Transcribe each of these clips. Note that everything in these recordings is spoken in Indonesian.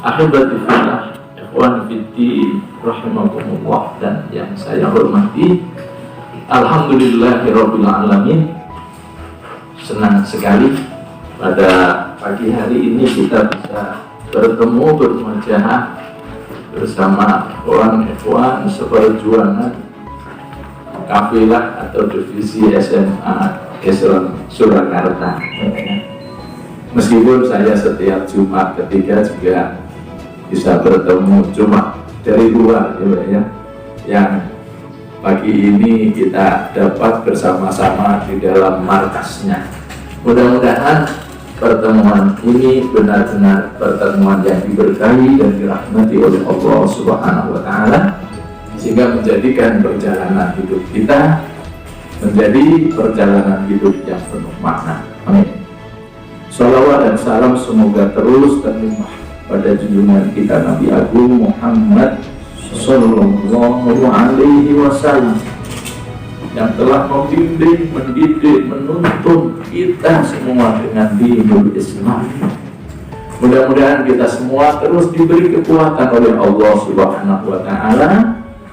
Ahibati fillah, ikhwan fiddin, rahimakumullah, dan yang saya hormati, alhamdulillahirabbil alamin. Senang sekali pada pagi hari ini kita bisa bertemu bermuajahah bersama ikhwan seperjuangan kafilah atau divisi SMA Islam Surakarta. Meskipun saya setiap Jumat ketiga juga bisa bertemu cuma dari luar ya, yang pagi ini kita dapat bersama-sama di dalam markasnya. Mudah-mudahan pertemuan ini benar-benar pertemuan yang diberkahi dan dirahmati oleh Allah Subhanahu wa Ta'ala, sehingga menjadikan perjalanan hidup kita menjadi perjalanan hidup yang penuh makna. Amin. Salawat dan salam semoga terus terlimpah pada junjungan kita Nabi Agung Muhammad Sallallahu Alaihi Wasallam, yang telah membimbing, mendidik, menuntun kita semua dengan dinul Islam. Mudah-mudahan kita semua terus diberi kekuatan oleh Allah Subhanahu wa Ta'ala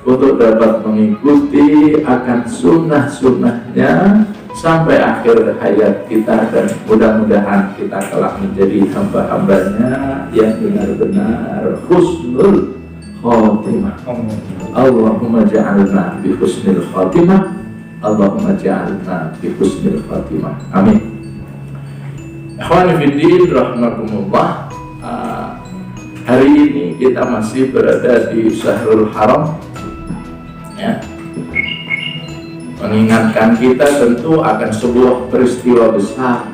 untuk dapat mengikuti akan sunnah-sunnahnya sampai akhir hayat kita, dan mudah-mudahan kita telah menjadi hamba-hambanya yang benar-benar husnul khatimah. Allahumma ja'alna bi husnil khatimah, Allahumma ja'alna bi husnil khatimah. Amin. Ikhwani fiddin rahimakumullah, hari ini kita masih berada di Syahrul Haram ya, mengingatkan kita tentu akan sebuah peristiwa besar,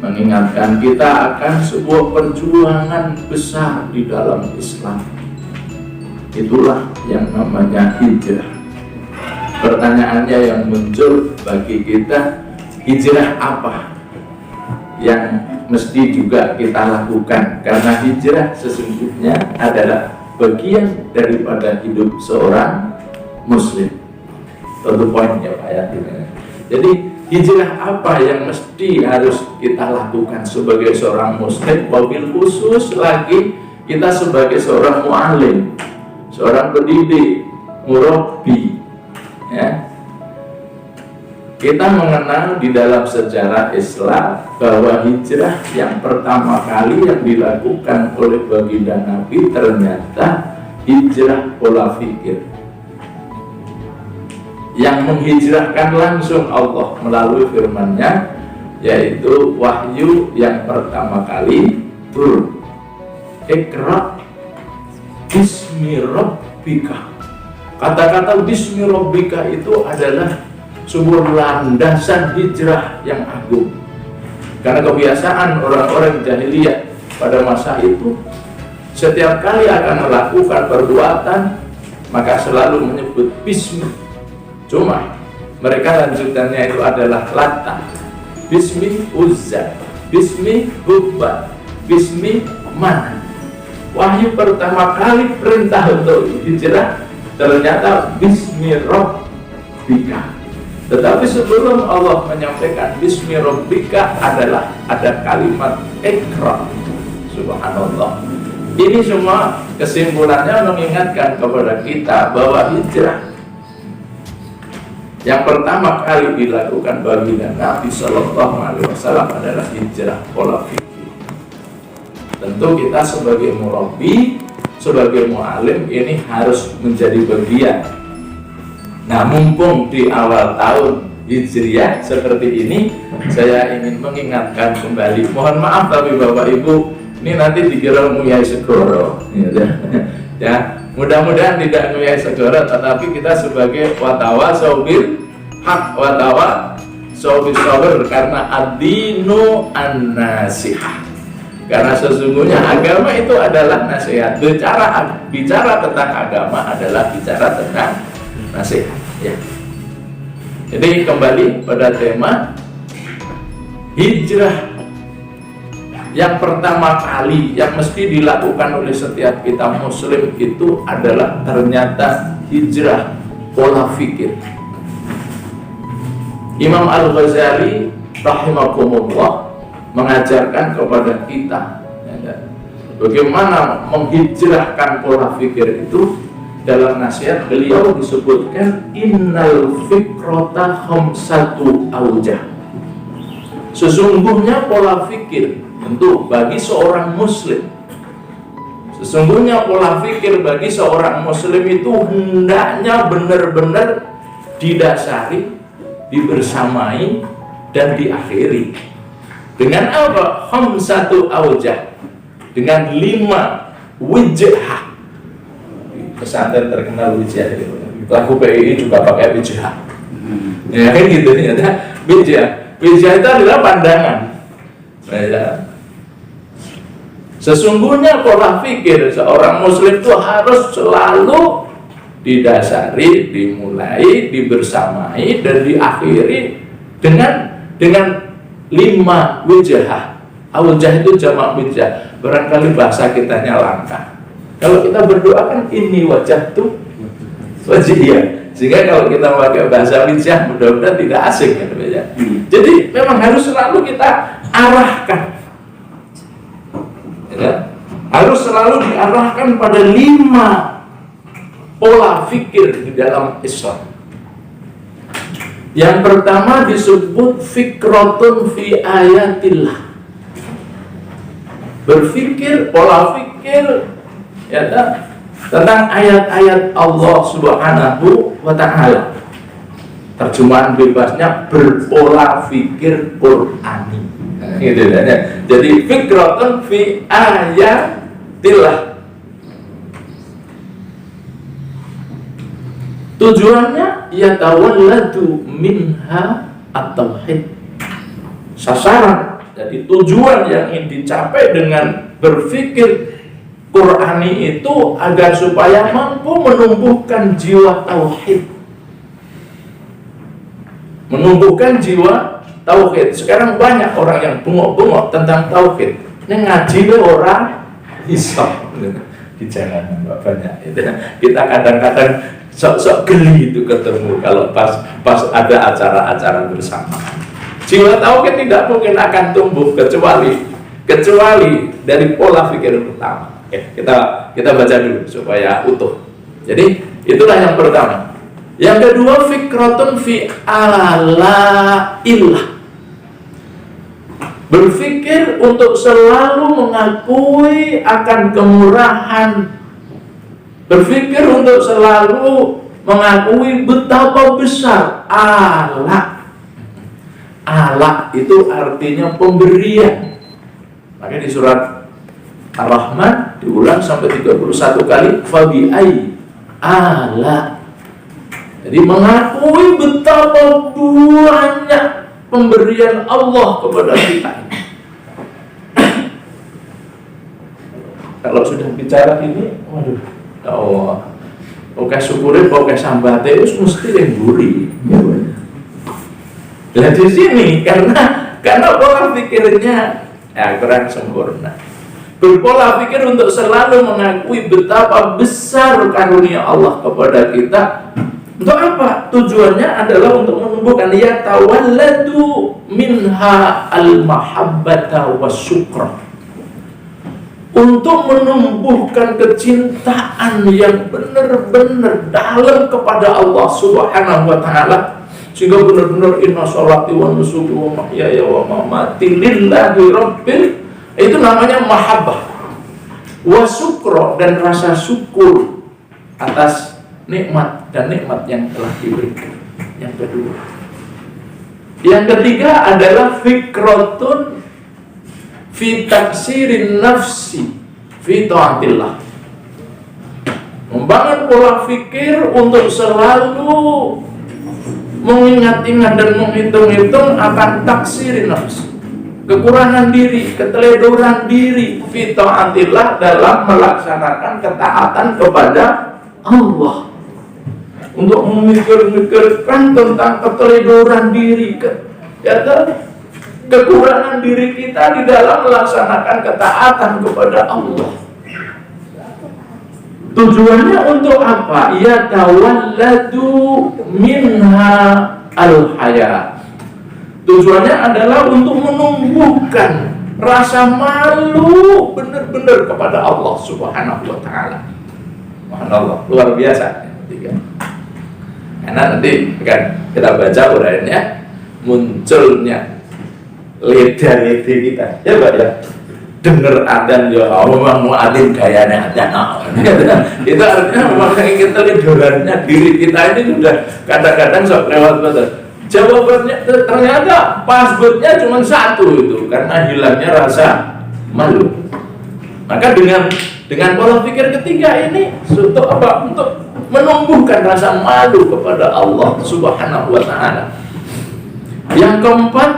mengingatkan kita akan sebuah perjuangan besar di dalam Islam. Itulah yang namanya hijrah. Pertanyaannya yang muncul bagi kita, hijrah apa yang mesti juga kita lakukan? Karena hijrah sesungguhnya adalah bagian daripada hidup seorang muslim. Satu poinnya Pak ya. Jadi hijrah apa yang mesti harus kita lakukan sebagai seorang muslim, wabil khusus lagi kita sebagai seorang mu'alim, seorang pendidik, murabbi ya. Kita mengenal di dalam sejarah Islam bahwa hijrah yang pertama kali yang dilakukan oleh baginda Nabi ternyata hijrah pola pikir, yang menghijrahkan langsung Allah melalui firman-Nya, yaitu wahyu yang pertama kali turun. Iqra bismi rabbika. Kata-kata bismi rabbika itu adalah sebuah landasan hijrah yang agung. Karena kebiasaan orang-orang jahiliyah pada masa itu, setiap kali akan melakukan perbuatan maka selalu menyebut bismi. Cuma mereka lanjutannya itu adalah Lata, bismi Uzza, bismi Hubba, bismi Mana. Wahyu pertama kali perintah untuk hijrah ternyata bismi Rabbika. Tetapi sebelum Allah menyampaikan bismi Rabbika adalah ada kalimat Iqra. Subhanallah. Ini semua kesimpulannya mengingatkan kepada kita bahwa hijrah yang pertama kali dilakukan baginda Nabi Sallallahu Alaihi Wasallam adalah hijrah pola fikih. Tentu kita sebagai murabbi, sebagai mu'alim ini harus menjadi bagian. Nah, mumpung di awal tahun Hijriah seperti ini, saya ingin mengingatkan kembali. Mohon maaf tapi Bapak Ibu, ini nanti dikira nguyai segoro ya. Mudah-mudahan tidak nguyai segoro, tetapi kita sebagai watawa saubil hak, watawa saubil sabar, karena ad-dinu an-nasihah. Karena sesungguhnya agama itu adalah nasihat. Bicara tentang agama adalah bicara tentang nasihat ya. Jadi kembali pada tema hijrah yang pertama kali yang mesti dilakukan oleh setiap kita muslim itu adalah ternyata hijrah pola fikir. Imam Al-Ghazali rahimahumullah mengajarkan kepada kita Bagaimana menghijrahkan pola pikir itu? Dalam nasihat beliau disebutkan innal fikrata khamsatu aujah. Sesungguhnya pola pikir untuk bagi seorang muslim, sesungguhnya pola pikir bagi seorang muslim itu hendaknya benar-benar didasari, dibersamai, dan diakhiri dengan apa? Khamsatu aujah, dengan 5 wijhah. Pesantren terkenal wijhah, lagu PII juga pakai wijhah. Ya kan gitu ya, wijhah. Wijhah itu adalah pandangan. Sesungguhnya pola pikir seorang muslim itu harus selalu didasari, dimulai, dibersamai, dan diakhiri dengan 5 wijhah. Aujah itu jamak wijhah. Barangkali bahasa kitanya langka. Kalau kita berdoa kan ini wajah tuh wajihnya. Sehingga kalau kita pakai bahasa wijhah mudah-mudahan tidak asing ya. Jadi memang harus selalu kita arahkan. Ya, harus selalu diarahkan pada 5 pola fikir di dalam Islam. Yang pertama disebut fikratun fi ayatillah. Berfikir, pola fikir ya, tentang ayat-ayat Allah Subhanahu wa Ta'ala. Terjemahan bebasnya berpola fikir Qur'ani. Gitu ya. Jadi fikratun fi ayatillah. Tujuannya yatawalladu minha at-tauhid. Sasaran, jadi tujuan yang ingin dicapai dengan berfikir Qur'ani itu agar supaya mampu menumbuhkan jiwa tauhid. Menumbuhkan jiwa tauhid. Sekarang banyak orang yang bengok-bengok tentang tauhid. Ini ngaji deh orang hisab. Di jalanan banyak. Kita kadang-kadang sok-sok geli itu ketemu kalau pas ada acara-acara bersama. Jiwa tauhid tidak mungkin akan tumbuh kecuali dari pola pikir pertama. Oke, kita baca dulu supaya utuh. Jadi itulah yang pertama. Yang kedua fikratun fi alaillah. Berfikir untuk selalu mengakui akan kemurahan. Berfikir untuk selalu mengakui betapa besar Allah. Allah itu artinya pemberian. Makanya di surat Ar-Rahman diulang sampai 31 kali. Fabi'ai Allah. Jadi mengakui betapa banyak pemberian Allah kepada kita. Kalau sudah bicara ini, waduh, Allah, oke syukurin, oke sambate, itu mesti yang gurih. Dan di sini karena pola pikirnya kurang sempurna. Berpola pikir untuk selalu mengakui betapa besar karunia Allah kepada kita. Untuk apa? Tujuannya adalah untuk menumbuhkan yatawalladu minha al-mahabbata wasyukra. Untuk menumbuhkan kecintaan yang benar-benar dalam kepada Allah Subhanahu wa Ta'ala, sehingga benar-benar inna sholati wa nusuki wa mahyaya wa mamati lillahi rabbil, itu namanya mahabbah wa syukra, dan rasa syukur atas nikmat dan nikmat yang telah diberikan. Yang kedua. Yang ketiga adalah fikratun fi taksirin nafsi fi ta'atillah. Membangun pola fikir untuk selalu mengingat-ingat dan menghitung-hitung akan taksirin nafsi, kekurangan diri, keteledoran diri fi ta'atillah, dalam melaksanakan ketaatan kepada Allah. Untuk memikirkan tentang keteledoran diri, kekurangan diri kita di dalam melaksanakan ketaatan kepada Allah. Tujuannya untuk apa? Ya tawalladu minha al-haya. Tujuannya adalah untuk menumbuhkan rasa malu benar-benar kepada Allah Subhanahu wa Ta'ala. Subhanallah, luar biasa. Karena nanti akan kita baca uraiannya, munculnya leda-leda kita, ya Pak ya. Dengar adzan ya Allah muadzin gayanya adzan. Itu artinya memang kita lidorannya diri kita ini sudah kadang-kadang sok lewat batas. Jawabannya ternyata passwordnya cuma satu itu, karena hilangnya rasa malu. Maka dengan pola pikir ketiga ini untuk apa? Untuk menumbuhkan rasa malu kepada Allah Subhanahu wa Ta'ala. Yang keempat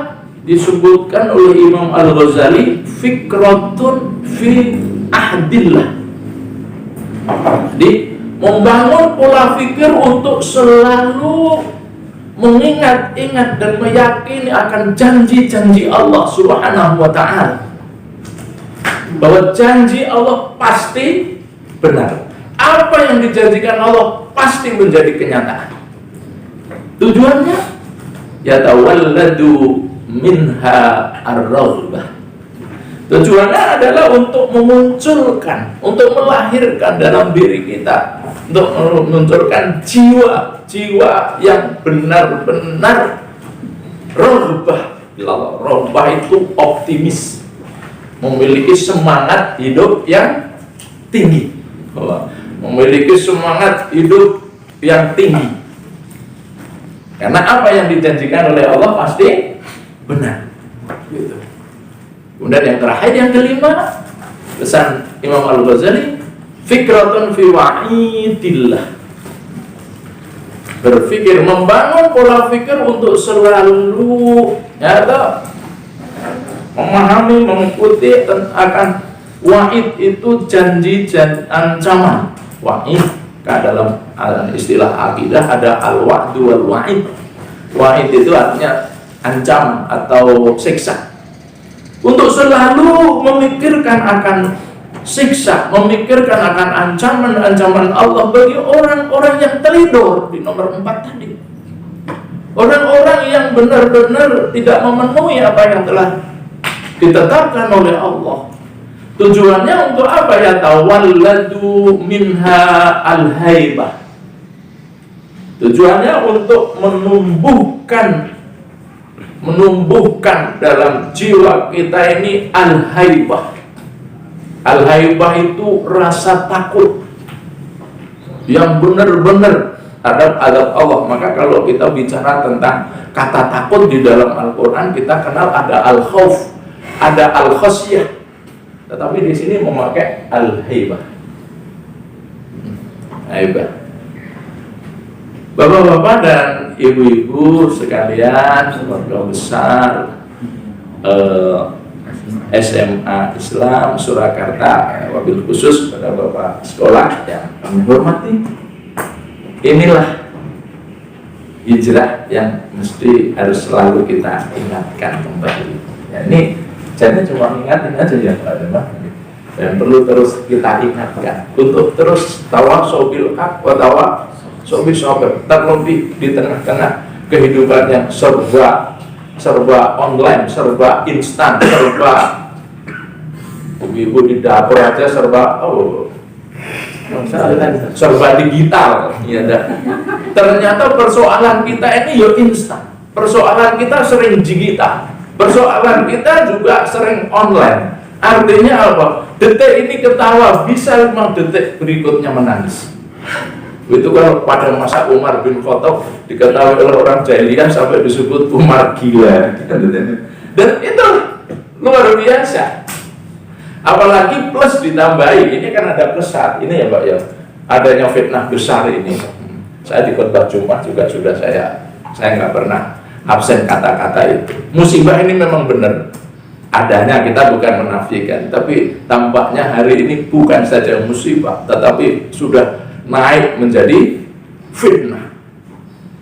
disebutkan oleh Imam Al-Ghazali, fikratun fi ahdillah. Jadi membangun pola pikir untuk selalu mengingat-ingat dan meyakini akan janji-janji Allah Subhanahu wa Ta'ala, bahwa janji Allah pasti benar. Apa yang dijanjikan Allah pasti menjadi kenyataan. Tujuannya yatawalladu minha ar-raghbah. Tujuannya adalah untuk memunculkan, untuk melahirkan dalam diri kita, untuk memunculkan jiwa yang benar-benar raghbah. Raghbah itu optimis, memiliki semangat hidup yang tinggi, memiliki semangat hidup yang tinggi. Karena apa yang dijanjikan oleh Allah pasti benar. Gitu. Kemudian yang terakhir, yang kelima, pesan Imam Al-Ghazali, fikratun fi wa'idillah. Berpikir, membangun pola pikir untuk selalu memahami, mengikuti akan wa'id itu janji dan ancaman. Wa'id dalam istilah akidah ada al-wa'du wal wa'id. Wa'id itu artinya ancaman atau siksa. Untuk selalu memikirkan akan siksa, memikirkan akan ancaman-ancaman Allah bagi orang-orang yang tertidur di nomor 4 tadi. Orang-orang yang benar-benar tidak memenuhi apa yang telah ditetapkan oleh Allah. Tujuannya untuk apa? Ya tawalladu minha al-haibah. Tujuannya untuk menumbuhkan dalam jiwa kita ini al-haibah. Al-haibah itu rasa takut yang benar-benar terhadap azab Allah. Maka kalau kita bicara tentang kata takut di dalam Al-Quran, kita kenal ada al-khauf, ada al-khasyah. Tetapi di sini memakai al-haibah. Haibah. Bapak-bapak dan ibu-ibu sekalian, keluarga besar SMA Islam Surakarta, wabil khusus pada bapak sekolah yang kami hormati, inilah hijrah yang mesti harus selalu kita ingatkan kembali. Ya, ini jadi cuma ingatin aja ya Pak Demah, dan perlu terus kita ingatkan untuk terus tawasau bil haq wa tawasau bis sabr, terlebih di tengah-tengah kehidupan yang serba online, serba instan, ibu di dapur aja serba digital, ya. Ternyata persoalan kita ini ya instan, persoalan kita sering digital, persoalan kita juga sering online. Artinya apa? Detik ini ketawa, bisa 5 detik berikutnya menangis. Itu kalau pada masa Umar bin Khattab diketahui oleh orang jahiliyah sampai disebut Umar gila. Dan itu luar biasa. Apalagi plus ditambahi, ini kan ada plus saat ini ya Pak ya, adanya fitnah besar ini. Saya di khotbah Jumat juga sudah saya nggak pernah absen kata-kata itu. Musibah ini memang benar adanya, kita bukan menafikan, tapi tampaknya hari ini bukan saja musibah, tetapi sudah naik menjadi fitnah.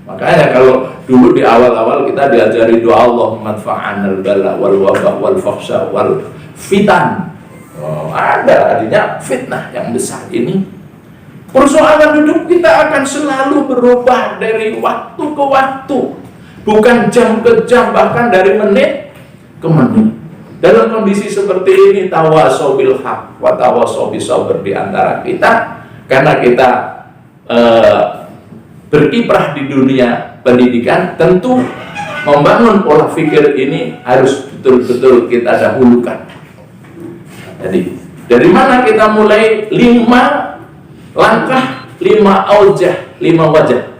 Makanya kalau dulu di awal-awal kita diajari doa Allahumma adfa'anal bala wal wabah wal fahsya wal fitan. Ada artinya fitnah yang besar ini. Persoalan hidup kita akan selalu berubah dari waktu ke waktu, bukan jam ke jam, bahkan dari menit ke menit. Dalam kondisi seperti ini, tawasau bil haq wa tawasau bis sabr di antara kita, karena kita berkiprah di dunia pendidikan, tentu membangun pola pikir ini harus betul-betul kita dahulukan. Jadi dari mana kita mulai? 5 langkah, 5 aujah, 5 wajah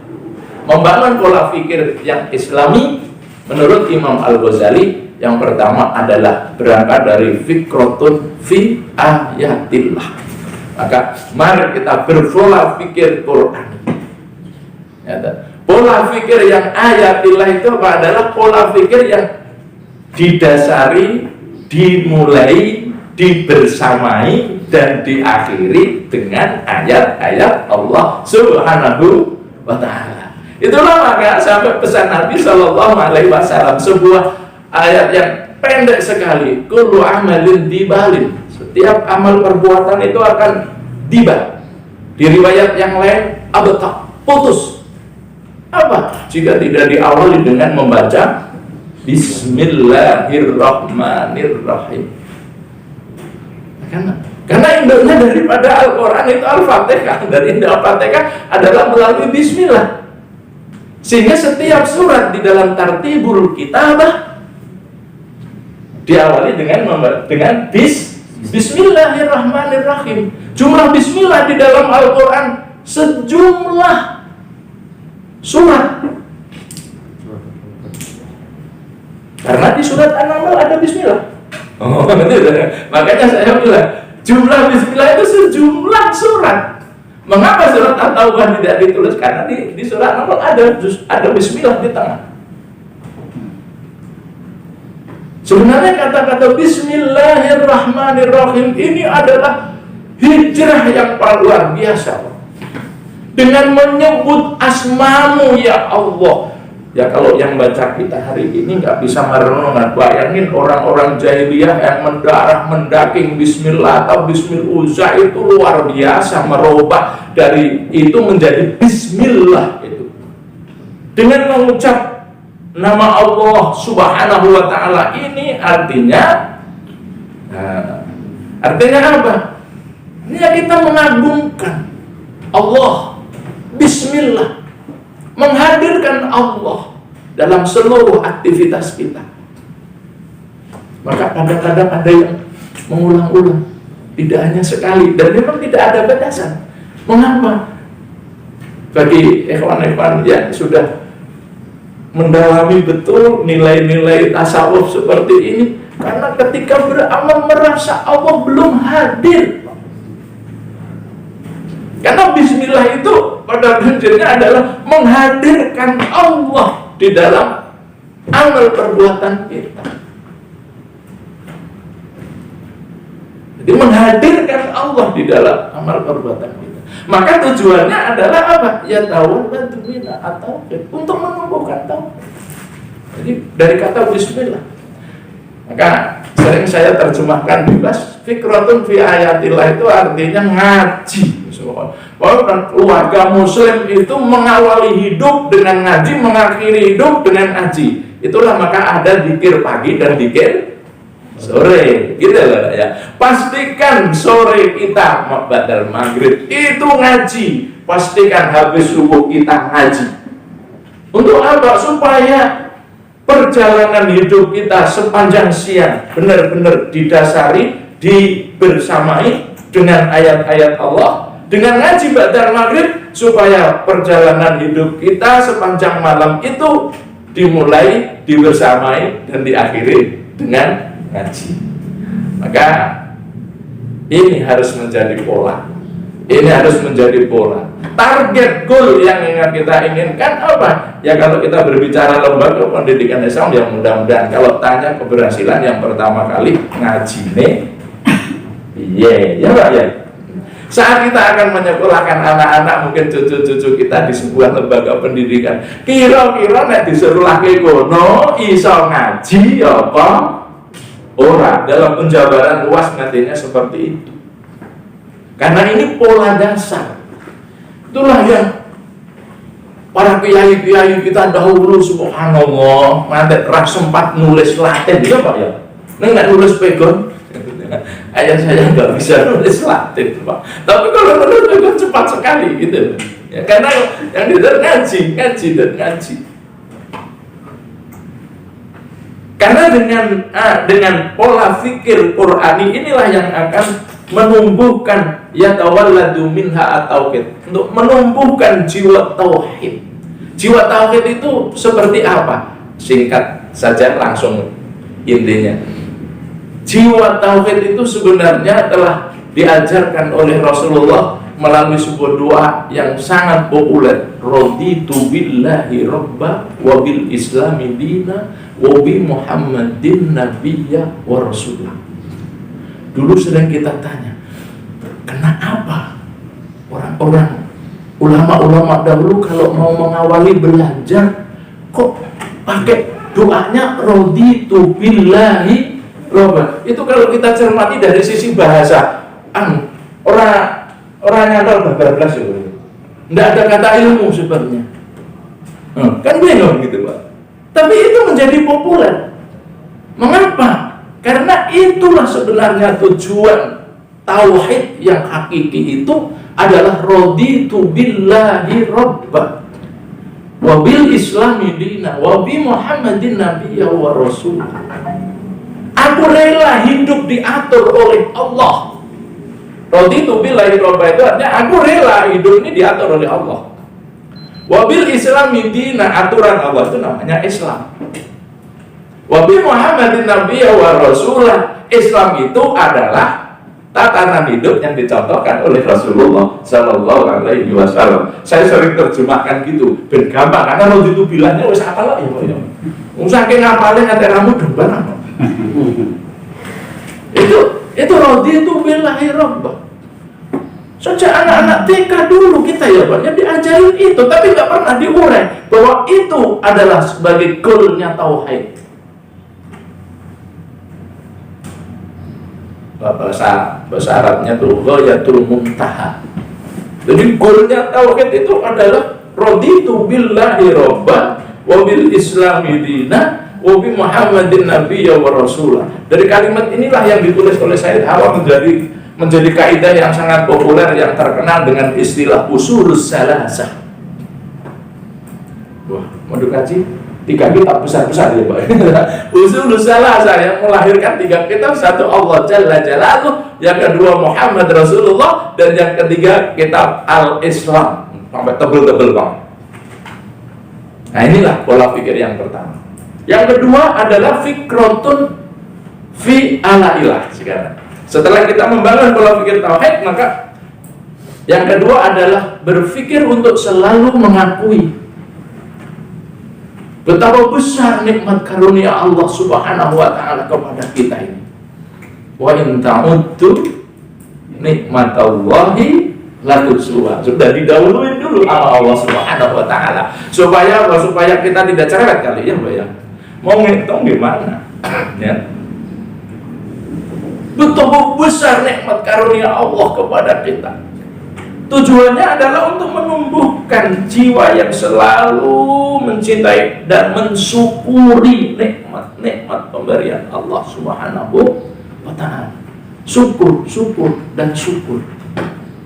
membangun pola pikir yang islami menurut Imam Al-Ghazali. Yang pertama adalah berangkat dari fikrotun fi ayatillah. Maka mari kita berpola pikir Quran. Pola pikir yang ayatillah itu adalah pola pikir yang didasari, dimulai, dibersamai, dan diakhiri dengan ayat-ayat Allah Subhanahu wa Ta'ala. Itulah maka sampai pesan Nabi Shallallahu Alaihi Wasallam, sebuah ayat yang pendek sekali, kullu amalin dibalin, setiap amal perbuatan itu akan diba. Di riwayat yang lain abta, putus. Apa? Jika tidak diawali dengan membaca Bismillahirrahmanirrahim. Karena induknya daripada Al-Quran itu Al-Fatihah. Dari induk Al-Fatihah adalah melalui Bismillah. Sehingga setiap surat di dalam tartibul kitabah diawali dengan Bismillahirrahmanirrahim. Jumlah Bismillah di dalam Al-Quran sejumlah surat. Karena di surat An-Naml ada Bismillah. Makanya saya bilang jumlah Bismillah itu sejumlah surat. Mengapa surat At-Taubah tidak ditulis? Karena di surat An-Naml ada Bismillah di tengah. Sebenarnya kata-kata Bismillahirrahmanirrahim ini adalah hijrah yang luar biasa. Dengan menyebut asmamu ya Allah. Ya kalau yang baca kita hari ini nggak bisa merenung, bayangin orang-orang jahiliyah yang mendarah mendaking Bismillah atau Bismil-Uzza itu luar biasa, merubah dari itu menjadi Bismillah itu. Dengan mengucap nama Allah Subhanahu wa Ta'ala ini artinya apa? Ini kita mengagungkan Allah, Bismillah, menghadirkan Allah dalam seluruh aktivitas kita. Maka kadang-kadang ada yang mengulang-ulang, tidak hanya sekali, dan memang tidak ada batasan. Mengapa? Bagi ikhwan-ikhwan yang sudah mendalami betul nilai-nilai tasawuf seperti ini, karena ketika beramal merasa Allah belum hadir. Karena Bismillah itu pada prinsipnya adalah menghadirkan Allah di dalam amal perbuatan kita. Jadi menghadirkan Allah di dalam amal perbuatan kita. Maka tujuannya adalah apa? Ya tawalladu mina atau untuk menumbuhkan tauhid. Jadi dari kata Bismillah. Maka sering saya terjemahkan bebas, fikratun fi ayatillah itu artinya ngaji. Keluarga muslim itu mengawali hidup dengan ngaji, mengakhiri hidup dengan ngaji. Itulah maka ada zikir pagi dan zikir sore, gitu loh ya. Pastikan sore kita badal maghrib itu ngaji, pastikan habis subuh kita ngaji. Untuk apa? Supaya perjalanan hidup kita sepanjang siang benar-benar didasari, dibersamai dengan ayat-ayat Allah, dengan ngaji ba'dal maghrib, supaya perjalanan hidup kita sepanjang malam itu dimulai, dibersamai, dan diakhiri dengan ngaji. Maka ini harus menjadi pola. Ini harus menjadi pola. Target goal yang kita inginkan apa? Ya kalau kita berbicara lembaga pendidikan Islam, yang mudah-mudahan kalau tanya keberhasilan yang pertama kali ngaji nih, ya Pak ya. Saat kita akan menyekolahkan anak-anak, mungkin cucu-cucu kita di sebuah lembaga pendidikan, kira-kira nek disuruh lagi kono iso ngaji apa? Ora, dalam penjabaran luas nantinya seperti itu. Karena ini pola dasar. Itulah yang para kiai-kiai kita dahulu, subhanallah, nanti rak sempat nulis Latin, ya Pak ya. nggak nulis pegon. Ayah saya nggak bisa nulis Latin, Pak. Tapi kalau nulis pegon cepat sekali gitu. Ya, karena yang diajar ngaji. Karena dengan pola fikir Qur'ani inilah yang akan menumbuhkan yatawalladu minha at-tauhid, untuk menumbuhkan jiwa tauhid. Jiwa tauhid itu seperti apa? Singkat saja langsung intinya. Jiwa tauhid itu sebenarnya telah diajarkan oleh Rasulullah melalui sebuah doa yang sangat populer. Raditu billahi rabba wa bil islami dina wa bi Muhammadin nabiyya wa rasulah. Dulu sering kita tanya, kenapa orang-orang ulama-ulama dahulu kalau mau mengawali belajar kok pakai doanya raditu billahi rabba? Itu kalau kita cermati dari sisi bahasa, orang nyantol bablas ya, nggak ada kata ilmu sebenarnya, kan bingung gitu Pak. Tapi itu menjadi populer. Mengapa? Karena itulah sebenarnya tujuan tauhid yang hakiki itu adalah raditu billahi rabba wa bil islami dina wa bi Muhammadin nabiyya wa rasul. Aku rela hidup diatur oleh Allah. Raditu billahi rabba itu artinya aku rela hidup ini diatur oleh Allah. Wabil islami dina, aturan Allah itu namanya Islam. Wabil Muhammadin nabiyya wa rasulah, Islam itu adalah tatanan hidup yang dicontohkan oleh Rasulullah Sallallahu Alaihi Wasallam. Saya sering terjemahkan gitu, ben gampang karena raditu bilahnya wis apal ya Pak ya. Saking ngapalin ate kamu dembar. Itu raditu billahi rabba. Sejak anak-anak TK dulu kita ya Pak, ya diajarin itu, tapi nggak pernah diurai bahwa itu adalah sebagai goalnya tauhid. Bahasa Arabnya tuh ghayatul muntaha. Jadi goalnya tauhid itu adalah raditu billahi rabba wa bil islami dina wa bi Muhammadin nabiyya wa rasulah. Dari kalimat inilah yang ditulis oleh Sayyid Hawa menjadi kaidah yang sangat populer yang terkenal dengan istilah usulus salasah. Wah, mau dikaji 3 kitab besar-besar ya Pak. Usulus salasah yang melahirkan 3 kitab, satu Allah Jalla Jalaluhu, yang kedua Muhammad Rasulullah, dan yang ketiga kitab Al-Islam. Sampai tebel-tebel Pak. Nah inilah pola pikir yang pertama. Yang kedua adalah fikrotun fi ala ilah sekarang. Setelah kita membangun pola pikir tauhid, maka yang kedua adalah berpikir untuk selalu mengakui betapa besar nikmat karunia Allah Subhanahu wa taala kepada kita ini. Wa in ta'uddu nikmatallahi la tuhsuha. Sudah didahuluin dulu Allah Subhanahu wa taala supaya kita tidak cerewet kali ya, Mbak ya. Mau ngitung gimana? Ya. Betapa besar nikmat karunia Allah kepada kita. Tujuannya adalah untuk menumbuhkan jiwa yang selalu mencintai dan mensyukuri nikmat-nikmat pemberian Allah Subhanahu wa taala. Syukur dan syukur.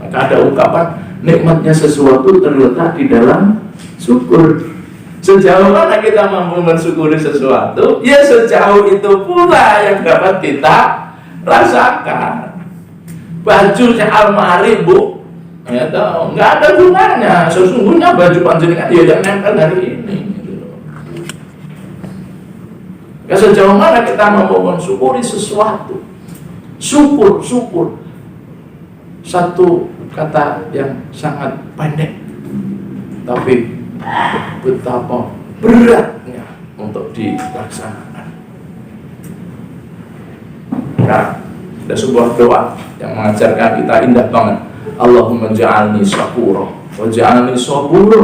Maka ada ungkapan nikmatnya sesuatu terletak di dalam syukur. Sejauh mana kita mampu mensyukuri sesuatu, ya sejauh itu pula yang dapat kita rasakan. Bajunya almari Bu, ya tahu, nggak ada gunanya. Sesungguhnya baju panjenengan ya yang nempel hari ini. Ya sejauh mana kita mau mensyukuri sesuatu. Syukur. Satu kata yang sangat pendek, tapi betapa beratnya untuk dilaksanakan. Nah, ada sebuah doa yang mengajarkan kita indah banget. Allahumma ja'alni syakura wa ja'alni sabura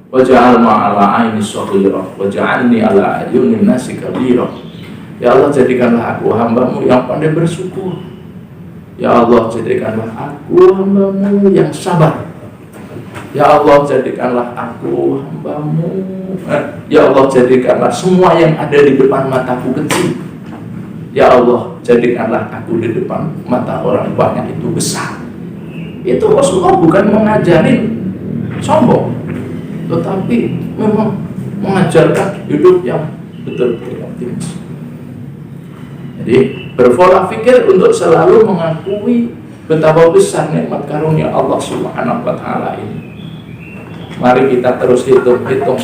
wa ja'al ma'ala aini saghira wa ja'alni ala ayunin nasi kabira. Ya Allah, jadikanlah aku hambamu yang pandai bersyukur. Ya Allah, jadikanlah aku hambamu yang sabar. Ya Allah, jadikanlah aku hambamu. Ya Allah, jadikanlah semua yang ada di depan mataku kecil. Ya Allah, jadikanlah aku di depan mata orang banyak itu besar. Itu Rasulullah bukan mengajarin sombong, tetapi memang mengajarkan hidup yang betul-betul optimis. Jadi berpola pikir untuk selalu mengakui betapa besar nikmat karunia Allah Subhanahu wa Ta'ala ini. Mari kita terus hitung-hitung.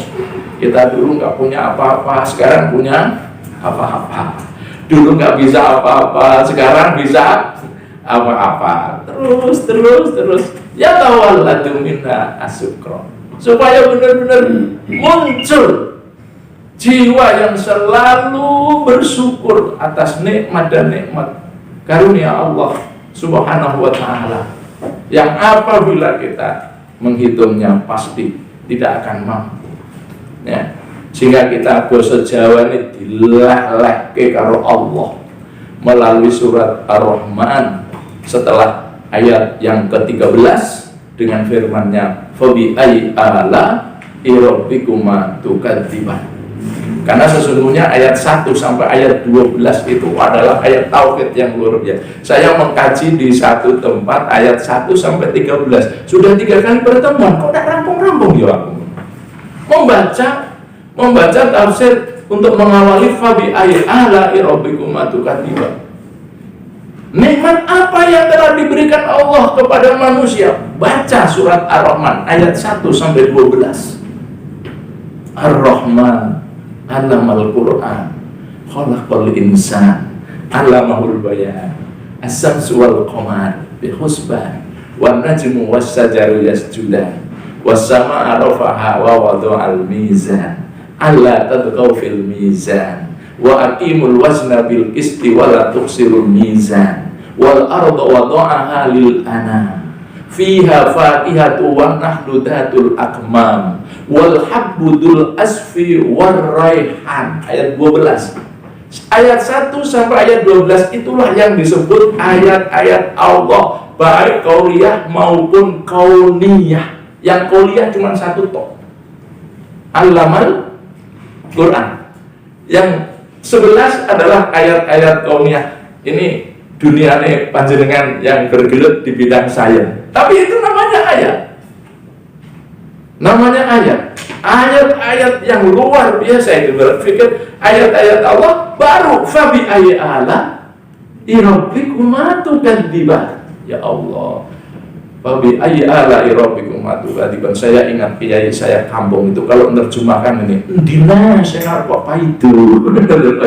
Kita dulu nggak punya apa-apa, sekarang punya apa-apa. Dulu nggak bisa apa-apa, sekarang bisa apa-apa. Terus. Ya tawalladu minna asyukra. Supaya benar-benar muncul jiwa yang selalu bersyukur atas nikmat dan nikmat karunia Allah Subhanahu wa Ta'ala, yang apabila kita menghitungnya pasti tidak akan mampu, ya. Sehingga kita basa Jawa ini dileh-lehke karo Allah melalui surat Ar-Rahman setelah ayat yang ke-13 dengan firman-Nya fabi ayyi ala rabbikuma tukadziban. Karena sesungguhnya ayat 1 sampai ayat 12 itu adalah ayat tauhid yang luar biasa. Saya mengkaji di satu tempat ayat 1 sampai 13. Sudah 3 kali pertemuan, kok tidak rampung-rampung ya aku. Membaca tafsir untuk mengawali fabi ayyi ala rabbikuma tukadziban. Nikmat apa yang telah diberikan Allah kepada manusia? Baca surat Ar-Rahman ayat 1 sampai 12. Ar-Rahman Allamal Qur'an khalaqal insan allamahul bayan as-samsu wal qamar bi husban wan najmu was sajaru yasjudan was samaa rafaha wa wada'al mizan alla tadghaw fil mizan wa aqimul wazna bil qisti wa la tukhsirul mizan wal arda wada'aha lil anam fiha fatihatu wa nahdudatul akmam wal habbudul asfi war raihan. Ayat 12. Ayat 1 sampai ayat 12 itulah yang disebut ayat-ayat Allah, baik qauliyah maupun kauniyah. Yang qauliyah cuma satu tok, Allamal Quran. Yang 11 adalah ayat-ayat kauniyah. Ini duniane panjenengan yang bergelut di bidang sains. Tapi itu namanya ayat. Ayat-ayat yang luar biasa itu. Berpikir ayat-ayat Allah baru fabi ayyi ala rabbikuma tukadziban. Ya Allah, fabi ayyi ala rabbikuma tukadziban. Saya ingat kiai saya kampung itu kalau menerjemahkan ini, dina saya kok paidu.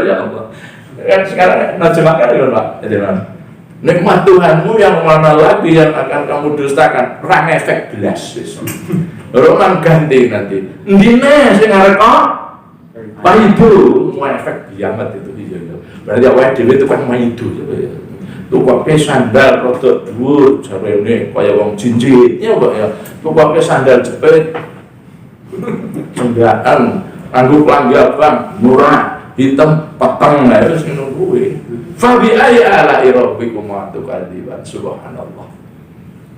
Ya Allah. Kan sekarang menerjemahkan ya Pak. Nikmat Tuhanmu yang mana lagi yang akan kamu dustakan? Rang efek belas. Roman ganti nanti. Ndine sing arep paidu, mau efek kiamat itu iya. Berarti awake dhewe itu kan maidu. Tukake sandal rada dhuwur jarene kaya wong jinjit ya kok ya. Tukake sandal jepit. Cendakan nganggo klambi abang murah, hitam peteng lah wis ngono kuwi. Fabi ayyi ala rabbikuma tukadziban. Subhanallah.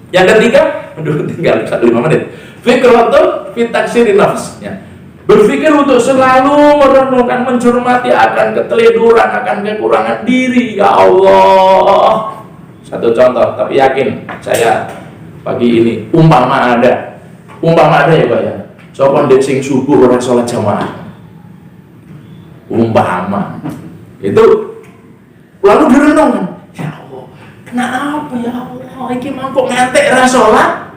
Yang ketiga, tinggal 5 menit. Fikratun fi taksiri nafsnya. Berpikir untuk selalu merenungkan, mencermati akan keteledoran, akan kekurangan diri. Ya Allah. Satu contoh, tapi yakin saya pagi ini umpama ada ya Pak ya. Sapa ndek sing subuh ora salat jamaah. Umpama. Itu lalu direnungkan, ya Allah, kenapa ya Allah, iki mangkok ngantek ra salat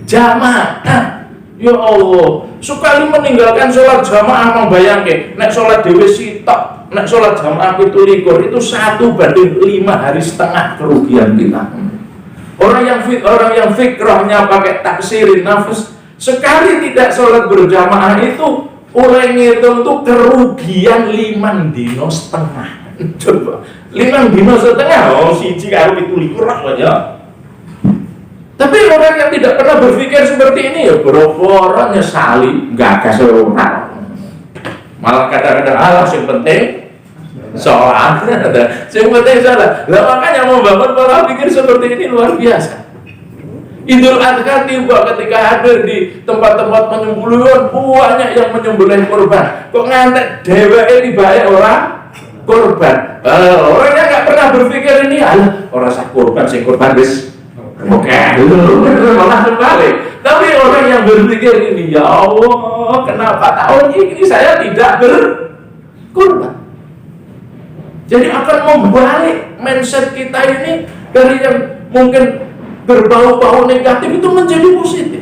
jamaah. Ya Allah, sekali meninggalkan sholat jamaah membayangke, nek sholat dhewe sitok, nek sholat jamaah 17 itu 1/5 hari setengah kerugian kita. Orang yang fikrahnya pakai taksirin nafs, sekali tidak sholat berjamaah itu oleh ngitung tuh kerugian 5 dino setengah. Coba 5 dino setengah, siji karo 17 aja. Tapi orang yang tidak pernah berpikir seperti ini ya boro-boro nyesali, enggak kasih orang. Malah kadang-kadang yang penting sholat, yang penting sholat. Lah makanya membangun pola pikir seperti ini luar biasa. Idul Adha tiba ketika hadir di tempat-tempat penyembelihan, banyak yang menyembelih kurban. Kok ngantek dheweke tibae ora korban. Orang yang nggak pernah berpikir ini, orang sah korban, sing korban wis oke, malah terbalik. Tapi orang yang berpikir ini, ya Allah, kenapa tahun ini saya tidak berkorban? Jadi akan membalik mindset kita ini dari yang mungkin berbau-bau negatif itu menjadi positif.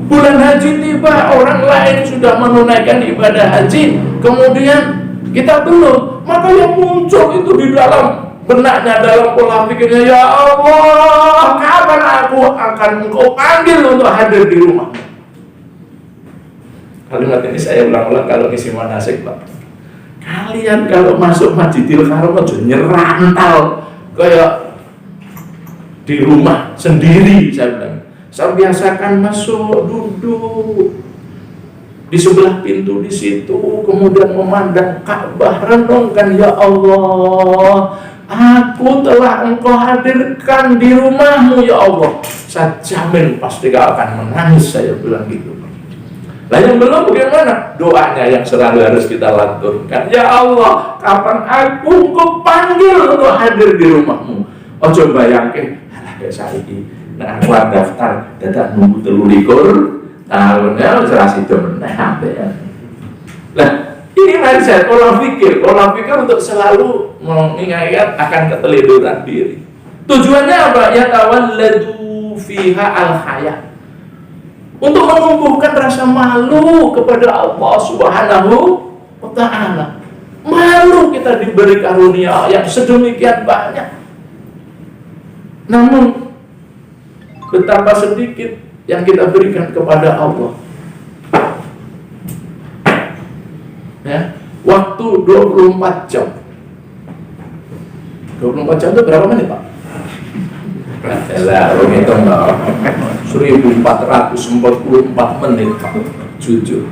Bulan haji tiba, orang lain sudah menunaikan ibadah haji, kemudian kita belum, maka yang muncul itu di dalam benaknya, dalam pola pikirnya, ya Allah, kapan aku akan Engkau panggil untuk hadir di rumah? Kalimat ini saya ulang-ulang kalau ngisi manasik, Pak. Kalian kalau masuk Masjidil Haram aja nyerantal kayak di rumah sendiri, saya bilang. Saya biasakan masuk, duduk di sebelah pintu di situ, kemudian memandang Ka'bah, renungkan, ya Allah, aku telah Engkau hadirkan di rumahmu, ya Allah. Saya jamin pasti gak akan menangis, saya bilang gitu. Nah yang belum bagaimana? Doanya yang selalu harus kita lanturkan. Ya Allah, kapan aku Engkau panggil untuk hadir di rumahmu? Oh coba bayangin, kayak saya ini. Nah, aku daftar, dadak nunggu 23 tahunnya serasi meneh ya. Nah, ini mindset, pola pikir untuk selalu mengingat akan keteliduran diri. Tujuannya apa? Ya tawalladu fiha al-haya. Untuk menumbuhkan rasa malu kepada Allah Subhanahu wa ta'ala. Malu kita diberi karunia yang sedemikian banyak. Namun betapa sedikit yang kita berikan kepada Allah. Ya, waktu 24 jam. 24 jam itu berapa menit, Pak? Lah, lo ngitung enggak? 1444 menit, Pak. Jujur.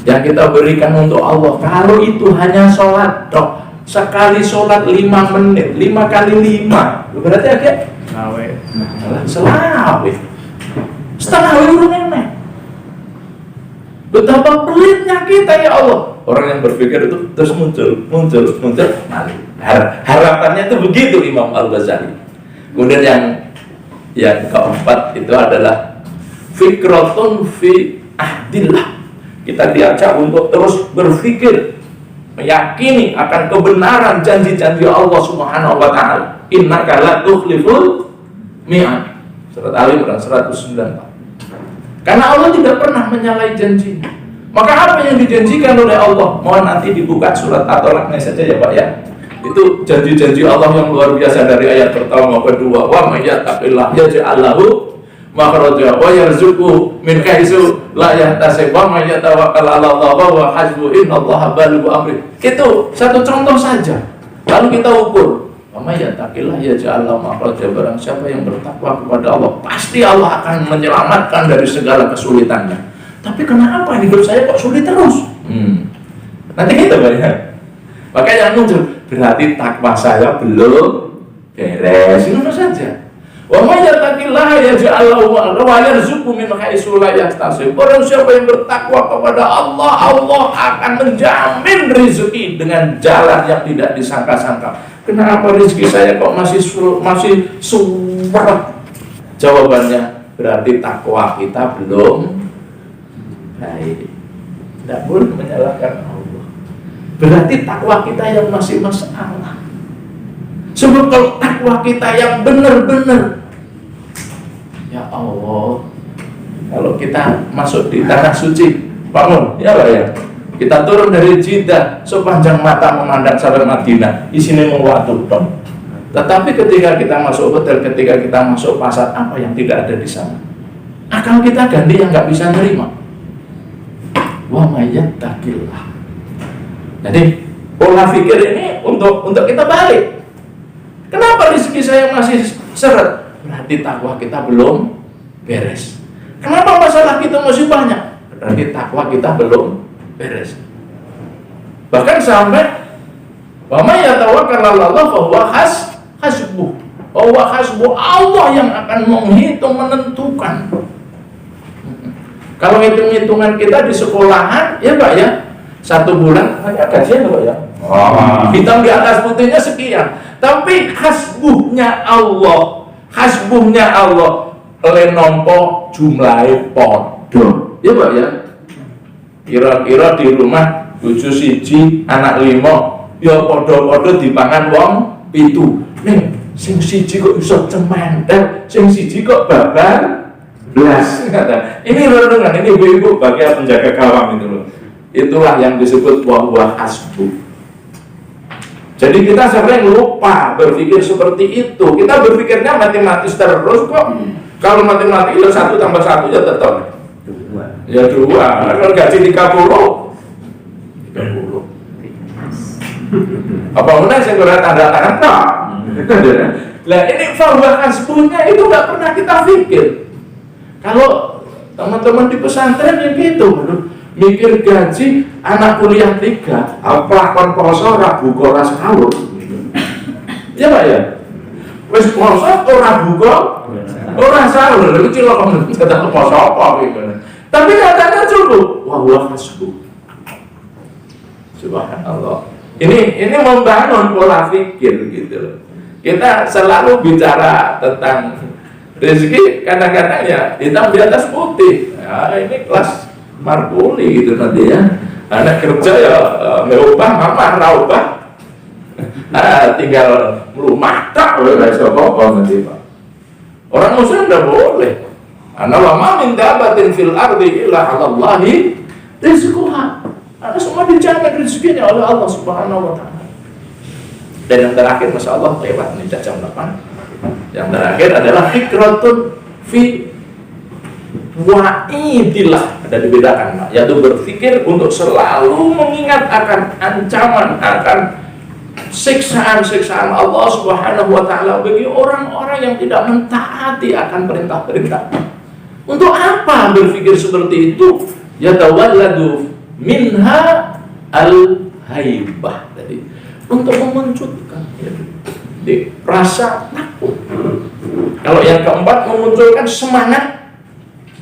Yang kita berikan untuk Allah, kalau itu hanya sholat, dok. Sekali sholat 5 menit, 5 kali 5. Berarti agak selawet setengah euro nenek. Betapa pelitnya kita, ya Allah. Orang yang berpikir itu terus muncul. Harapannya itu begitu Imam Al-Ghazali. Kemudian yang keempat itu adalah fikratun fi ahdillah. Kita diajak untuk terus berpikir, meyakini akan kebenaran janji-janji Allah Subhanahu wa ta'ala. Innaka la tukhliful mi'ad. Surat Ali Imran 109. Karena Allah tidak pernah menyalahi janji. Maka apa yang dijanjikan oleh Allah? Mohon nanti dibuka surat At-Tolaknya saja ya Pak ya. Itu janji-janji Allah yang luar biasa dari ayat pertama kedua. Wa may yattaqillah yaj'al lahu makhraja wa yarzuqhu min haitsu la yahtasib wa may yatawakkal 'ala Allah wa huwa hasbuh innallaha balighu amri. Itu satu contoh saja. Lalu kita ukur. Yattaqillah yaj'al lahu makhraja. Barang siapa yang bertakwa kepada Allah, pasti Allah akan menyelamatkan dari segala kesulitannya. Tapi kenapa hidup saya kok sulit terus? Nanti kita banyak. Maka yang muncul berarti takwa saya belum beres. Itu saja. Wa may yattaqillah yaj'al lahu makhraja wa yarzuqhu min haitsu la yahtasib. Barang siapa yang bertakwa kepada Allah, Allah akan menjamin rezeki dengan jalan yang tidak disangka-sangka. Kenapa rezeki saya kok masih sumpah? Jawabannya berarti takwa kita belum baik. Tidak boleh menyalahkan Allah. Berarti takwa kita yang masih masalah. Sebab kalau takwa kita yang benar-benar, ya Allah, kalau kita masuk di tanah suci, bangun, ya Pak ya. Kita turun dari Jeddah, sepanjang mata memandang sampai Madinah, isinya mewaktu dong. Tetapi ketika kita masuk hotel, ketika kita masuk pasar, apa yang tidak ada di sana? Akal kita ganti yang nggak bisa nerima. Wa may yattaqillah. Jadi pola pikir ini untuk kita balik. Kenapa rezeki saya masih seret? Berarti takwa kita belum beres. Kenapa masalah kita masih banyak? Berarti takwa kita belum beres. Bahkan sampai wa may yatawakkal 'ala Allah fa huwa hasbuh. Allah yang akan menghitung, menentukan. Kalau hitung-hitungan kita di sekolahan, ya Pak ya, 1 bulan hanya gajian kok ya. Hitam di atas putihnya sekian. Tapi hasbuhnya Allah oleh nompo jumlahe podo. Ya Pak ya. Kira-kira di rumah bojo siji, anak 5, ya podo-podo dipangan wong 7. Nih, sing siji kok iso cementel, sing siji kok babar blas. Ini renungan, ini ibu-ibu bagian penjaga gawang itu loh. Itulah yang disebut wa hasbu. Jadi kita sering lupa berpikir seperti itu. Kita berpikirnya matematis terus kok. Kalau matematis ya 1 tambah 1 ya tetap. Ya 2. Kalau gaji 30. Apa benar saya kira tanda tangan tak? Nah ini bahwa hasbunya itu nggak pernah kita pikir. Kalau teman-teman di pesantren yang gitu, mikir gaji anak kuliah 3, apa kon poso ora buka ora sahur. Iya Pak ya? Wis poso ora buka ora sahur, lha iki cilok tetep poso apa gitu. Tapi katanya cukup, wa hasbu. Subhanallah. Ini membangun pola pikir gitu loh. Kita selalu bicara tentang rezeki, kadang-kadang ya hitam di atas putih. Ya, ini kelas markuli gitu nanti ya. Anak kerja ya ngeubah, mama raubah. Tinggal rumah tak boleh apa nanti Pak. Orang muslim tidak boleh. Anak lama minta batin fil ardi illa 'alallahi rizquha. Karena semua dijamin rezekinya oleh Allah Subhanahu wa taala. Dan yang terakhir Masya Allah lewat nih jam 8. Yang terakhir adalah fikratun fi wa'idillah. Ada dibedakan Pak, yaitu berpikir untuk selalu mengingat akan ancaman, akan siksaan-siksaan Allah Subhanahu wa taala bagi orang-orang yang tidak mentaati akan perintah-perintah. Untuk apa berpikir seperti itu? Yatawalladu minha al-haibah tadi, untuk memunculkan rasa takut. Kalau yang keempat memunculkan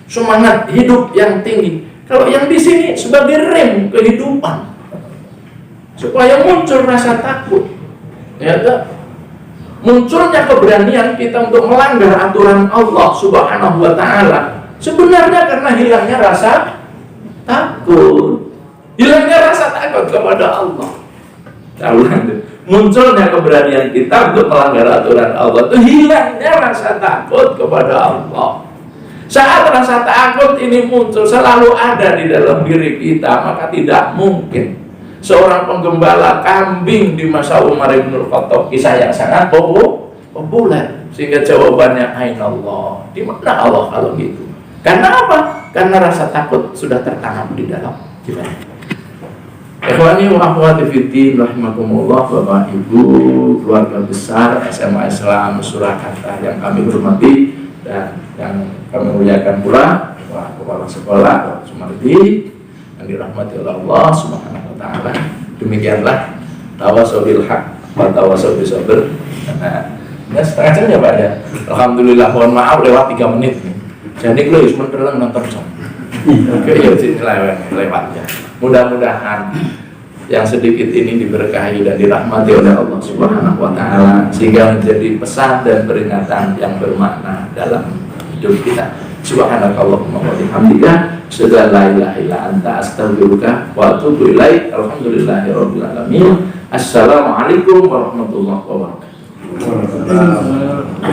semangat hidup yang tinggi. Kalau yang di sini sebagai rem kehidupan supaya muncul rasa takut, ya tak? Munculnya keberanian kita untuk melanggar aturan Allah Subhanahu wa taala sebenarnya karena hilangnya rasa takut. Hilangnya rasa takut kepada Allah. Munculnya keberanian kita untuk melanggar aturan Allah itu hilangnya rasa takut kepada Allah. Saat rasa takut ini muncul selalu ada di dalam diri kita, maka tidak mungkin seorang penggembala kambing di masa Umar bin Khattab, kisah yang sangat populer, sehingga jawabannya aina Allah. Di mana Allah kalau gitu? Karena apa? Karena rasa takut sudah tertanam di dalam jiwa. Ikhwani wa akhwati fiddin rahimakumullah, Bapak Ibu, keluarga besar SMA Islam Surakarta yang kami hormati dan yang kami muliakan pula, Pak Kepala Sekolah Pak Sumardi yang dirahmati oleh Allah Subhanahu wa taala. Demikianlah tawasau bil haq wa tawasau bis sabr. Nah, ini setengah jam ya Pak ya. Alhamdulillah, mohon maaf lewat 3 menit nih. Jadi kalau sebentar nonton jam. Oke, ya sini lewat ya. Mudah-mudahan yang sedikit ini diberkahi dan dirahmati oleh Allah Subhanahu wa taala sehingga menjadi pesan dan peringatan yang bermakna dalam hidup kita. Subhanakallahumma wa bihamdika asyhadu an la ilaha illa anta astaghfiruka wa atubu ilaik. Alhamdulillahirabbil alamin. Assalamualaikum warahmatullahi wabarakatuh.